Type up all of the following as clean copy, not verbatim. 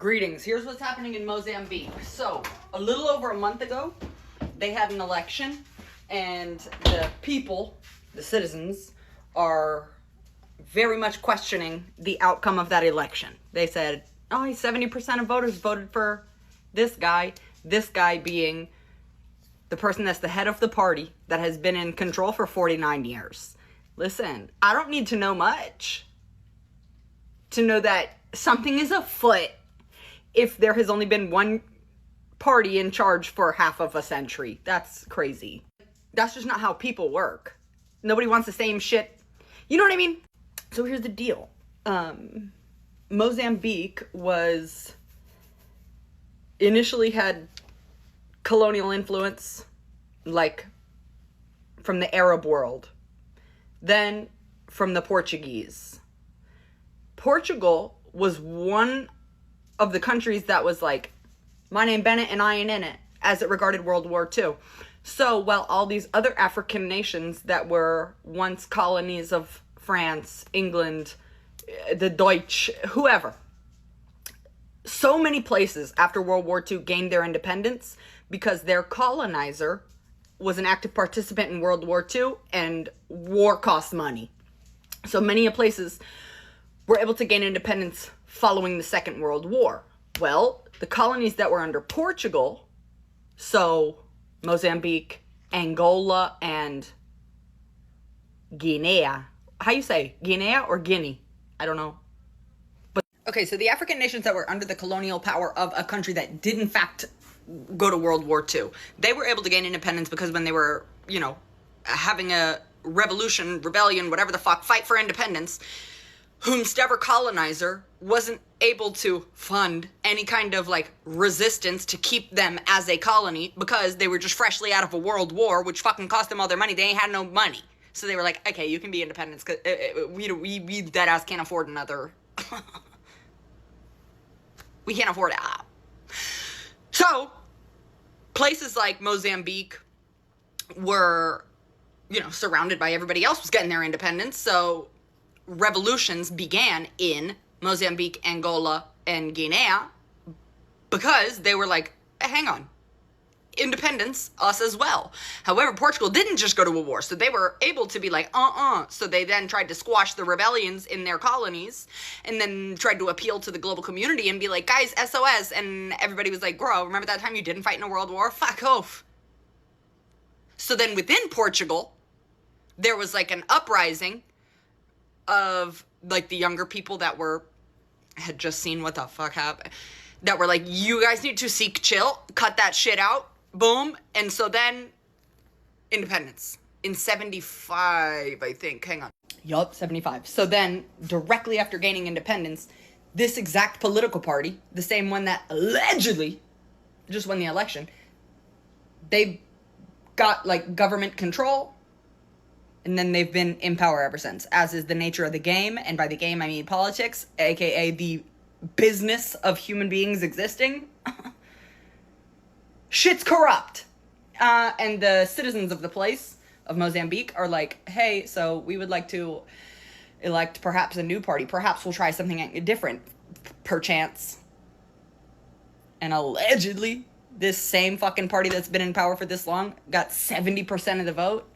Greetings. Here's what's happening in Mozambique. So, a little over a month ago, they had an election, and the people, the citizens, are very much questioning the outcome of that election. They said, oh, 70% of voters voted for this guy being the person that's the head of the party that has been in control for 49 years. Listen, I don't need to know much to know that something is afoot if there has only been one party in charge for half of a century. That's crazy. That's just not how people work. Nobody wants the same shit. You know what I mean? So here's the deal. Mozambique was initially had colonial influence, like from the Arab world, then from the Portuguese. Portugal was one of the countries that was like, my name Bennett and I ain't in it, as it regarded World War II. So while all these other African nations that were once colonies of France, England, the Deutsch, whoever, so many places after World War II gained their independence because their colonizer was an active participant in World War II, and war costs money. So many places were able to gain independence following the Second World War. Well, the colonies that were under Portugal, so Mozambique, Angola, and Guinea. How you say? Guinea or Guinea? I don't know. But okay, so the African nations that were under the colonial power of a country that did in fact go to World War II, they were able to gain independence because when they were, having a revolution, rebellion, whatever the fuck, fight for independence, whomstever colonizer wasn't able to fund any kind of resistance to keep them as a colony because they were just freshly out of a world war, which fucking cost them all their money. They ain't had no money. So they were like, okay, you can be independent because we dead ass can't afford another. We can't afford it. So places like Mozambique were, surrounded by everybody else was getting their independence. So revolutions began in Mozambique, Angola, and Guinea because they were like, hang on, independence, us as well. However, Portugal didn't just go to a war, so they were able to be like, So they then tried to squash the rebellions in their colonies and then tried to appeal to the global community and be like, guys, SOS. And everybody was like, bro, remember that time you didn't fight in a world war? Fuck off. So then within Portugal, there was an uprising of the younger people that had just seen what the fuck happened, that were like, you guys need to seek chill, cut that shit out, boom. And so then independence in 75, I think. Hang on. Yup, 75. So then directly after gaining independence, this exact political party, the same one that allegedly just won the election, they got government control. And then they've been in power ever since, as is the nature of the game. And by the game, I mean politics, aka the business of human beings existing. Shit's corrupt. And the citizens of the place, of Mozambique, are like, hey, so we would like to elect perhaps a new party. Perhaps we'll try something different, perchance. And allegedly, this same fucking party that's been in power for this long got 70% of the vote.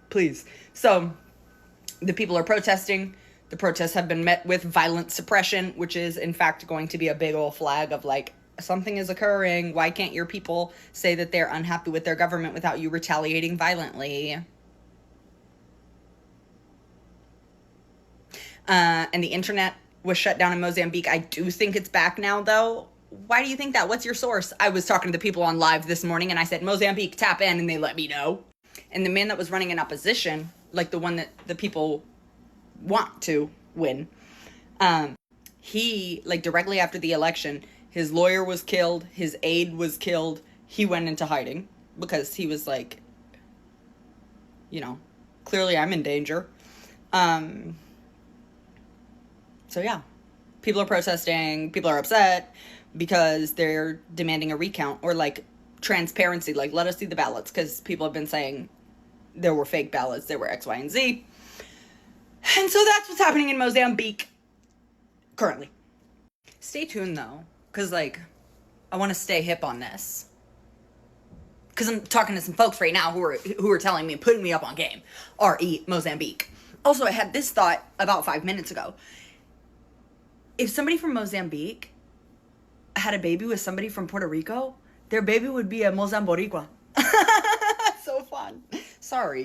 Please. So, the people are protesting. The protests have been met with violent suppression, which is, in fact, going to be a big old flag of, something is occurring. Why can't your people say that they're unhappy with their government without you retaliating violently? And the internet was shut down in Mozambique. I do think it's back now, though. Why do you think that? What's your source? I was talking to the people on live this morning, and I said, Mozambique, tap in, and they let me know. And the man that was running in opposition, the one that the people want to win, he, directly after the election, his lawyer was killed, his aide was killed, he went into hiding, because he was clearly I'm in danger. So yeah, people are protesting, people are upset, because they're demanding a recount, or transparency, let us see the ballots, because people have been saying there were fake ballots, there were X, Y, and Z. And so that's what's happening in Mozambique currently. Stay tuned though, because like, I want to stay hip on this. Because I'm talking to some folks right now who are telling me, putting me up on game. R.E. Mozambique. Also, I had this thought about 5 minutes ago. If somebody from Mozambique had a baby with somebody from Puerto Rico, their baby would be a Mozamboricua. So fun. Sorry.